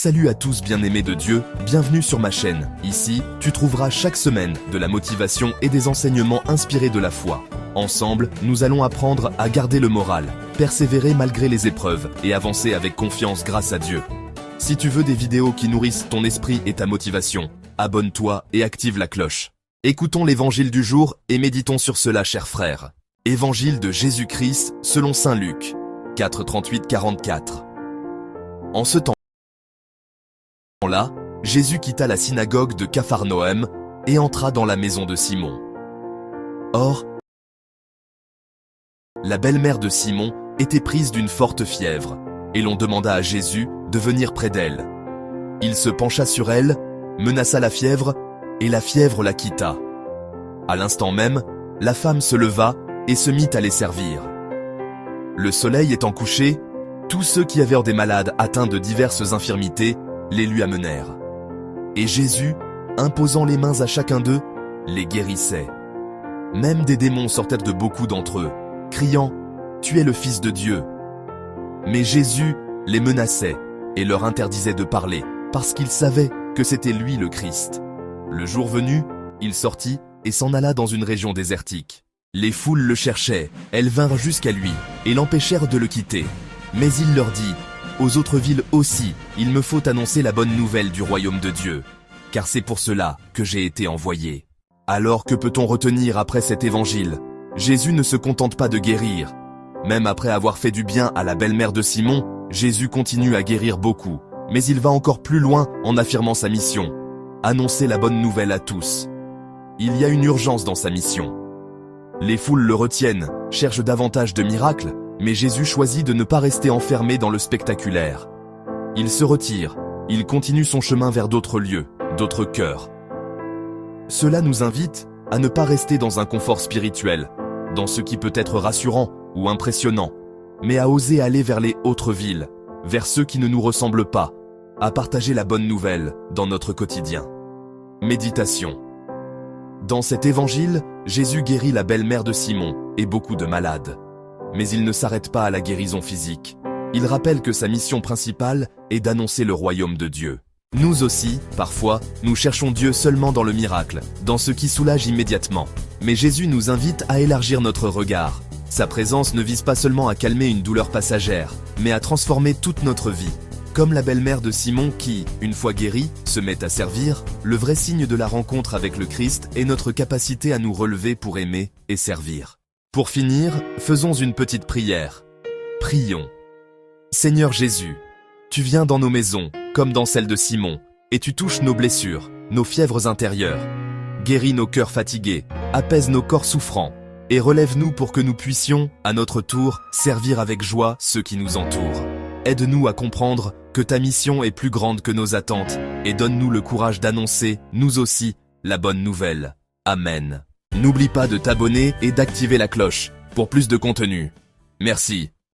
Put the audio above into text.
Salut à tous bien-aimés de Dieu, bienvenue sur ma chaîne. Ici, tu trouveras chaque semaine de la motivation et des enseignements inspirés de la foi. Ensemble, nous allons apprendre à garder le moral, persévérer malgré les épreuves et avancer avec confiance grâce à Dieu. Si tu veux des vidéos qui nourrissent ton esprit et ta motivation, abonne-toi et active la cloche. Écoutons l'évangile du jour et méditons sur cela, chers frères. Évangile de Jésus-Christ selon saint Luc, 4:38-44. En ce temps-là, Jésus quitta la synagogue de Capharnaüm et entra dans la maison de Simon. Or, la belle-mère de Simon était prise d'une forte fièvre, et l'on demanda à Jésus de venir près d'elle. Il se pencha sur elle, menaça la fièvre, et la fièvre la quitta. À l'instant même, la femme se leva et se mit à les servir. Le soleil étant couché, tous ceux qui avaient des malades atteints de diverses infirmités les lui amenèrent. Et Jésus, imposant les mains à chacun d'eux, les guérissait. Même des démons sortaient de beaucoup d'entre eux, criant « Tu es le Fils de Dieu ». Mais Jésus les menaçait et leur interdisait de parler, parce qu'il savait que c'était lui le Christ. Le jour venu, il sortit et s'en alla dans une région désertique. Les foules le cherchaient, elles vinrent jusqu'à lui et l'empêchèrent de le quitter. Mais il leur dit « Aux autres villes aussi, il me faut annoncer la bonne nouvelle du royaume de Dieu, car c'est pour cela que j'ai été envoyé. » Alors que peut-on retenir après cet évangile? Jésus ne se contente pas de guérir. Même après avoir fait du bien à la belle-mère de Simon, Jésus continue à guérir beaucoup, mais il va encore plus loin en affirmant sa mission. Annoncer la bonne nouvelle à tous. Il y a une urgence dans sa mission. Les foules le retiennent, cherchent davantage de miracles, mais Jésus choisit de ne pas rester enfermé dans le spectaculaire. Il se retire, il continue son chemin vers d'autres lieux, d'autres cœurs. Cela nous invite à ne pas rester dans un confort spirituel, dans ce qui peut être rassurant ou impressionnant, mais à oser aller vers les autres villes, vers ceux qui ne nous ressemblent pas, à partager la bonne nouvelle dans notre quotidien. Méditation. Dans cet évangile, Jésus guérit la belle-mère de Simon et beaucoup de malades. Mais il ne s'arrête pas à la guérison physique. Il rappelle que sa mission principale est d'annoncer le royaume de Dieu. Nous aussi, parfois, nous cherchons Dieu seulement dans le miracle, dans ce qui soulage immédiatement. Mais Jésus nous invite à élargir notre regard. Sa présence ne vise pas seulement à calmer une douleur passagère, mais à transformer toute notre vie. Comme la belle-mère de Simon qui, une fois guérie, se met à servir, le vrai signe de la rencontre avec le Christ est notre capacité à nous relever pour aimer et servir. Pour finir, faisons une petite prière. Prions. Seigneur Jésus, tu viens dans nos maisons, comme dans celle de Simon, et tu touches nos blessures, nos fièvres intérieures. Guéris nos cœurs fatigués, apaise nos corps souffrants, et relève-nous pour que nous puissions, à notre tour, servir avec joie ceux qui nous entourent. Aide-nous à comprendre que ta mission est plus grande que nos attentes, et donne-nous le courage d'annoncer, nous aussi, la bonne nouvelle. Amen. N'oublie pas de t'abonner et d'activer la cloche pour plus de contenu. Merci.